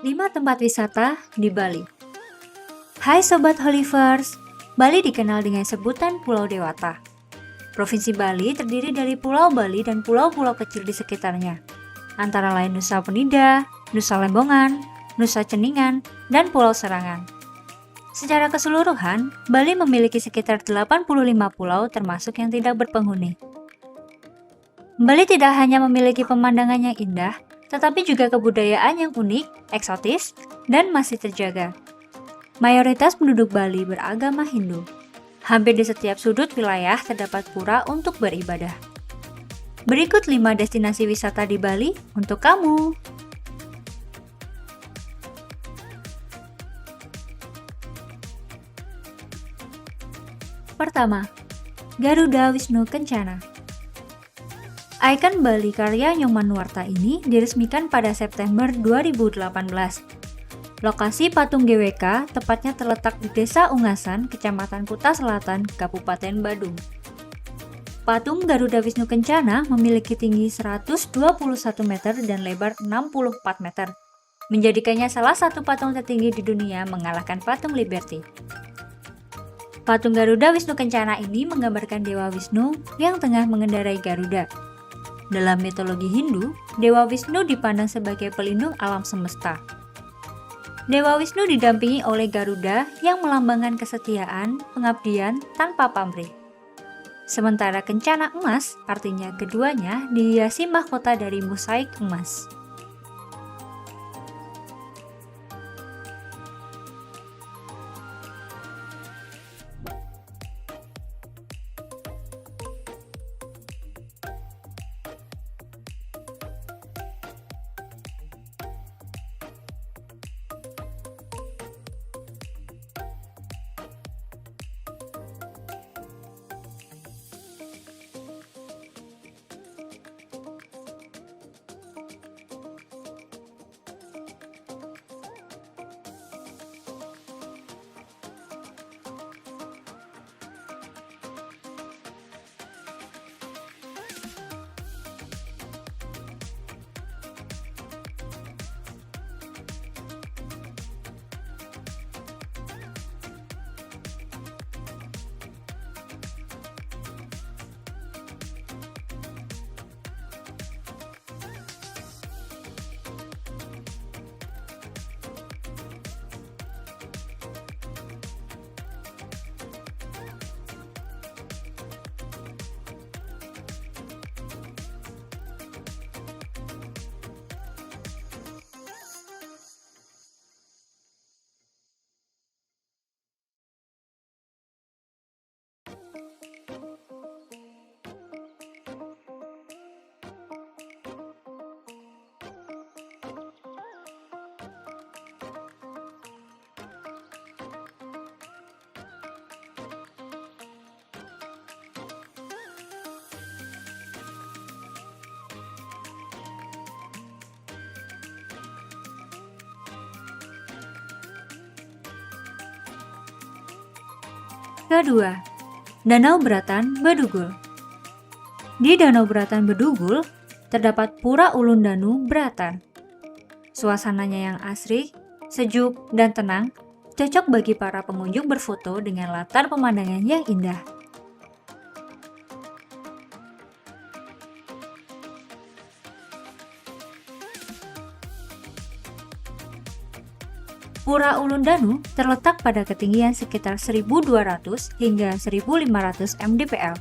5 tempat wisata di Bali. Hai Sobat Holivers, Bali dikenal dengan sebutan Pulau Dewata. Provinsi Bali terdiri dari Pulau Bali dan pulau-pulau kecil di sekitarnya, antara lain Nusa Penida, Nusa Lembongan, Nusa Ceningan, dan Pulau Serangan. Secara keseluruhan, Bali memiliki sekitar 85 pulau termasuk yang tidak berpenghuni. Bali tidak hanya memiliki pemandangan yang indah, tetapi juga kebudayaan yang unik, eksotis, dan masih terjaga. Mayoritas penduduk Bali beragama Hindu. Hampir di setiap sudut wilayah terdapat pura untuk beribadah. Berikut 5 destinasi wisata di Bali untuk kamu. Pertama, Garuda Wisnu Kencana. Ikon Bali karya Nyoman Nuarta ini diresmikan pada September 2018. Lokasi patung GWK tepatnya terletak di Desa Ungasan, Kecamatan Kuta Selatan, Kabupaten Badung. Patung Garuda Wisnu Kencana memiliki tinggi 121 meter dan lebar 64 meter, menjadikannya salah satu patung tertinggi di dunia mengalahkan patung Liberty. Patung Garuda Wisnu Kencana ini menggambarkan Dewa Wisnu yang tengah mengendarai Garuda. Dalam mitologi Hindu, Dewa Wisnu dipandang sebagai pelindung alam semesta. Dewa Wisnu didampingi oleh Garuda yang melambangkan kesetiaan, pengabdian tanpa pamrih. Sementara Kencana Emas artinya keduanya dihiasi mahkota dari mosaik emas. Kedua, Danau Beratan Bedugul. Di Danau Beratan Bedugul, terdapat Pura Ulun Danu Beratan. Suasananya yang asri, sejuk, dan tenang, cocok bagi para pengunjung berfoto dengan latar pemandangan yang indah. Pura Ulun Danu terletak pada ketinggian sekitar 1.200 hingga 1.500 mdpl.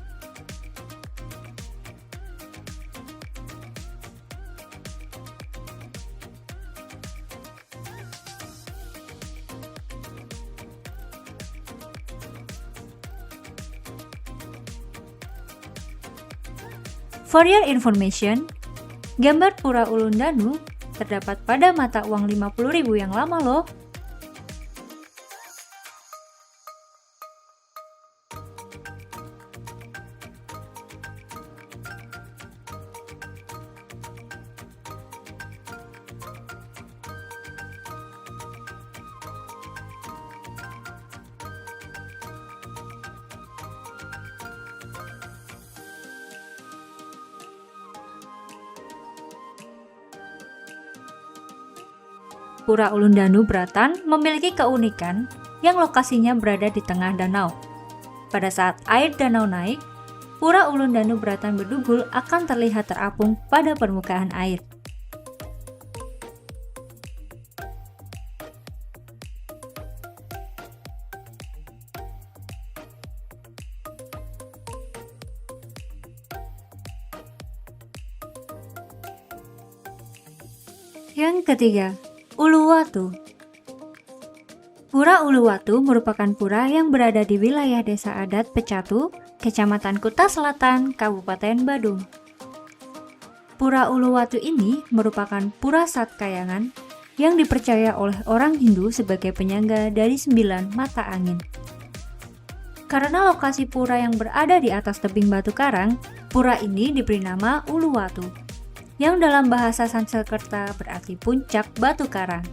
For your information, gambar Pura Ulun Danu terdapat pada mata uang 50.000 yang lama loh. Pura Ulundanu Bratan memiliki keunikan yang lokasinya berada di tengah danau. Pada saat air danau naik, Pura Ulundanu Bratan Bedugul akan terlihat terapung pada permukaan air. Yang ketiga, Uluwatu. Pura Uluwatu merupakan pura yang berada di wilayah Desa Adat Pecatu, Kecamatan Kuta Selatan, Kabupaten Badung. Pura Uluwatu ini merupakan pura Satkayangan yang dipercaya oleh orang Hindu sebagai penyangga dari 9 mata angin. Karena lokasi pura yang berada di atas tebing batu karang, pura ini diberi nama Uluwatu, yang dalam bahasa Sanskerta berarti puncak batu karang.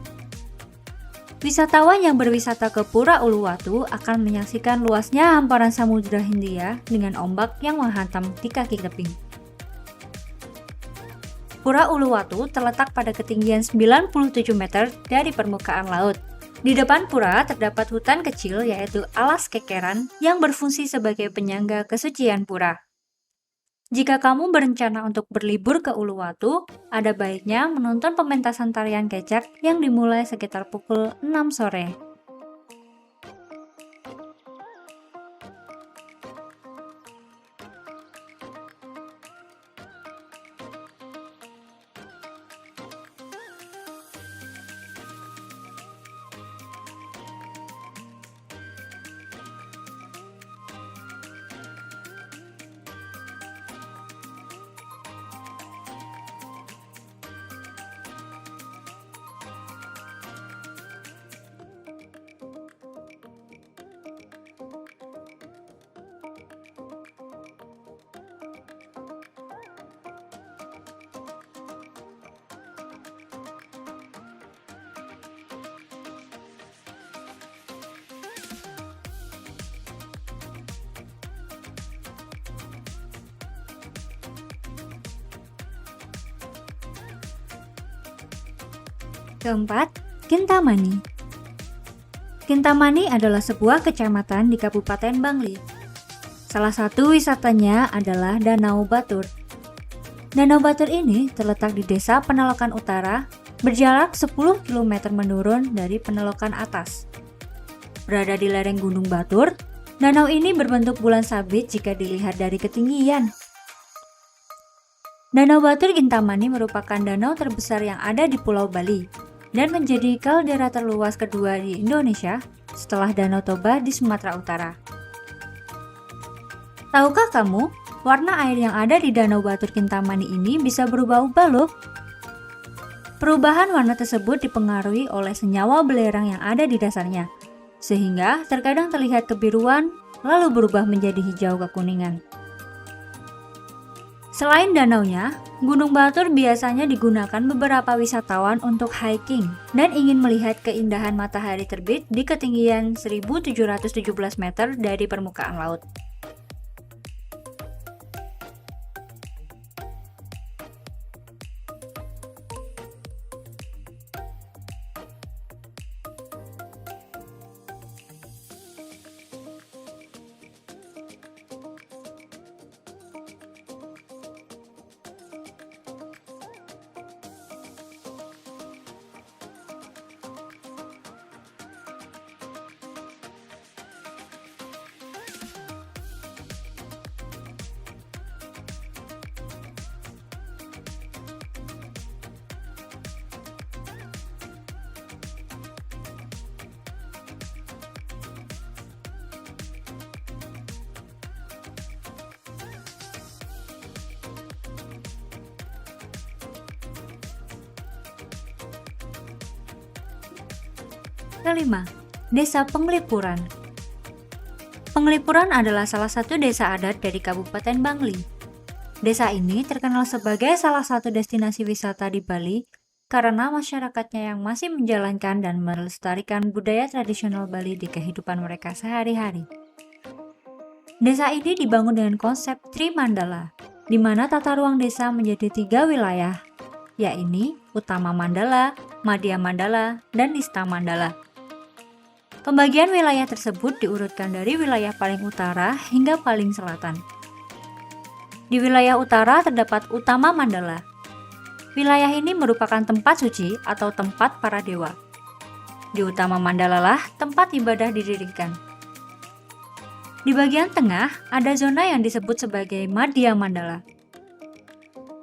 Wisatawan yang berwisata ke Pura Uluwatu akan menyaksikan luasnya hamparan Samudra Hindia dengan ombak yang menghantam di kaki tebing. Pura Uluwatu terletak pada ketinggian 97 meter dari permukaan laut. Di depan pura terdapat hutan kecil yaitu alas kekeran yang berfungsi sebagai penyangga kesucian pura. Jika kamu berencana untuk berlibur ke Uluwatu, ada baiknya menonton pementasan tarian kecak yang dimulai sekitar pukul 6 sore. Keempat, Kintamani. Kintamani adalah sebuah kecamatan di Kabupaten Bangli. Salah satu wisatanya adalah Danau Batur. Danau Batur ini terletak di Desa Penelokan Utara, berjarak 10 km menurun dari Penelokan Atas. Berada di lereng Gunung Batur, danau ini berbentuk bulan sabit jika dilihat dari ketinggian. Danau Batur Kintamani merupakan danau terbesar yang ada di Pulau Bali dan menjadi kaldera terluas kedua di Indonesia setelah Danau Toba di Sumatera Utara. Tahukah kamu, warna air yang ada di Danau Batur Kintamani ini bisa berubah-ubah loh. Perubahan warna tersebut dipengaruhi oleh senyawa belerang yang ada di dasarnya, sehingga terkadang terlihat kebiruan lalu berubah menjadi hijau kekuningan. Selain danaunya, Gunung Batur biasanya digunakan beberapa wisatawan untuk hiking dan ingin melihat keindahan matahari terbit di ketinggian 1717 meter dari permukaan laut. Kelima, Desa Penglipuran. Penglipuran adalah salah satu desa adat dari Kabupaten Bangli. Desa ini terkenal sebagai salah satu destinasi wisata di Bali karena masyarakatnya yang masih menjalankan dan melestarikan budaya tradisional Bali di kehidupan mereka sehari-hari. Desa ini dibangun dengan konsep Trimandala, di mana tata ruang desa menjadi 3 wilayah, yakni Utama Mandala, Madhya Mandala, dan Nista Mandala. Pembagian wilayah tersebut diurutkan dari wilayah paling utara hingga paling selatan. Di wilayah utara terdapat Utama Mandala. Wilayah ini merupakan tempat suci atau tempat para dewa. Di Utama Mandala lah tempat ibadah didirikan. Di bagian tengah ada zona yang disebut sebagai Madhya Mandala.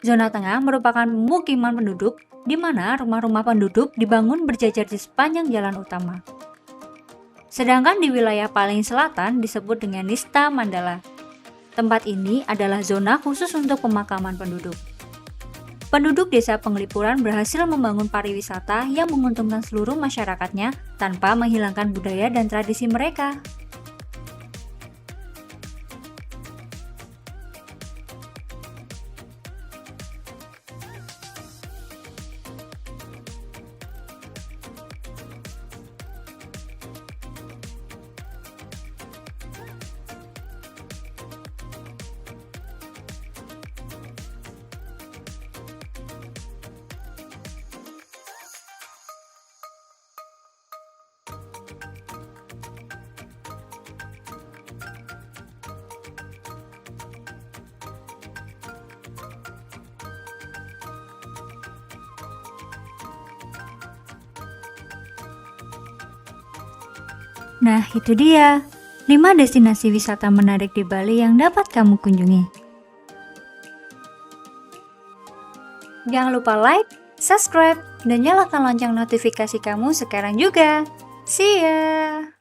Zona tengah merupakan pemukiman penduduk di mana rumah-rumah penduduk dibangun berjajar di sepanjang jalan utama. Sedangkan di wilayah paling selatan disebut dengan Nista Mandala. Tempat ini adalah zona khusus untuk pemakaman penduduk. Penduduk desa Penglipuran berhasil membangun pariwisata yang menguntungkan seluruh masyarakatnya tanpa menghilangkan budaya dan tradisi mereka. Nah, itu dia 5 destinasi wisata menarik di Bali yang dapat kamu kunjungi. Jangan lupa like, subscribe, dan nyalakan lonceng notifikasi kamu sekarang juga. See ya!